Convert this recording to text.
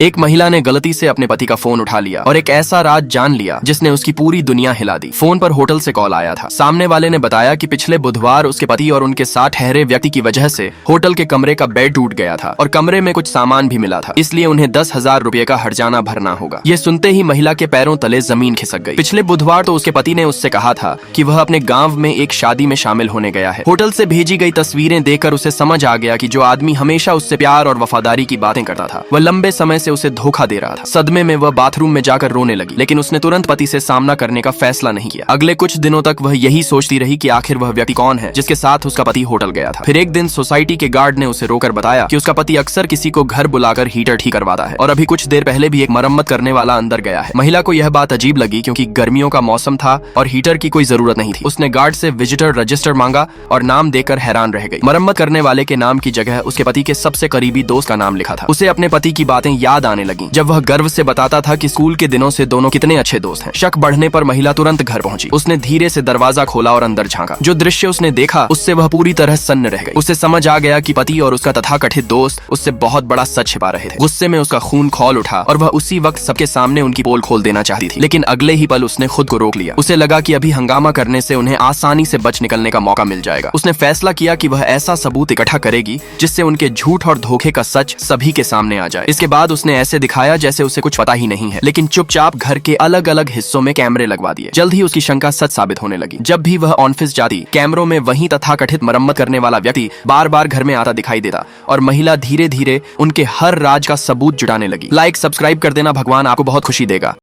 एक महिला ने गलती से अपने पति का फोन उठा लिया और एक ऐसा राज जान लिया जिसने उसकी पूरी दुनिया हिला दी। फोन पर होटल से कॉल आया था। सामने वाले ने बताया कि पिछले बुधवार उसके पति और उनके साथ ठहरे व्यक्ति की वजह से होटल के कमरे का बेड टूट गया था और कमरे में कुछ सामान भी मिला था, इसलिए उन्हें 10,000 रुपए का हर्जाना भरना होगा। ये सुनते ही महिला के पैरों तले जमीन खिसक गई। पिछले बुधवार तो उसके पति ने उससे कहा था कि वह अपने गाँव में एक शादी में शामिल होने गया है। होटल से भेजी गई तस्वीरें देखकर उसे समझ आ गया कि जो आदमी हमेशा उससे प्यार और वफादारी की बातें करता था वह लंबे समय से उसे धोखा दे रहा था। सदमे में वह बाथरूम में जाकर रोने लगी, लेकिन उसने तुरंत पति से सामना करने का फैसला नहीं किया। अगले कुछ दिनों तक वह यही सोचती रही कि आखिर वह व्यक्ति कौन है जिसके साथ उसका पति होटल गया था। फिर एक दिन सोसाइटी के गार्ड ने उसे रोकर बताया कि उसका पति अक्सर किसी को घर बुलाकर हीटर ठीक करवाता है और अभी कुछ देर पहले भी एक मरम्मत करने वाला अंदर गया है। महिला को यह बात अजीब लगी क्योंकि गर्मियों का मौसम था और हीटर की कोई जरूरत नहीं थी। उसने गार्ड से विजिटर रजिस्टर मांगा और नाम देकर हैरान रह गई। मरम्मत करने वाले के नाम की जगह उसके पति के सबसे करीबी दोस्त का नाम लिखा था। उसे अपने पति की बातें याद आने लगी जब वह गर्व से बताता था कि स्कूल के दिनों से दोनों कितने अच्छे दोस्त हैं। शक बढ़ने पर महिला तुरंत घर पहुंची। उसने धीरे से दरवाजा खोला और अंदर झांका। जो दृश्य उसने देखा उससे वह पूरी तरह सन्न रह गई। उसे समझ आ गया कि पति और उसका तथाकथित दोस्त उससे बहुत बड़ा सच छिपा रहे थे। गुस्से में उसका खून खौल उठा और वह उसी वक्त सबके सामने उनकी पोल खोल देना चाहती थी, लेकिन अगले ही पल उसने खुद को रोक लिया। उसे लगा कि अभी हंगामा करने से उन्हें आसानी से बच निकलने का मौका मिल जाएगा। उसने फैसला किया कि वह ऐसा सबूत इकट्ठा करेगी जिससे उनके झूठ और धोखे का सच सभी के सामने आ जाए। इसके बाद उसने ऐसे दिखाया जैसे उसे कुछ पता ही नहीं है, लेकिन चुपचाप घर के अलग अलग हिस्सों में कैमरे लगवा दिए। जल्द ही उसकी शंका सच साबित होने लगी। जब भी वह ऑफिस जाती, कैमरों में वही तथाकथित मरम्मत करने वाला व्यक्ति बार बार घर में आता दिखाई देता और महिला धीरे धीरे उनके हर राज का सबूत जुटाने लगी। लाइक सब्सक्राइब कर देना, भगवान आपको बहुत खुशी देगा।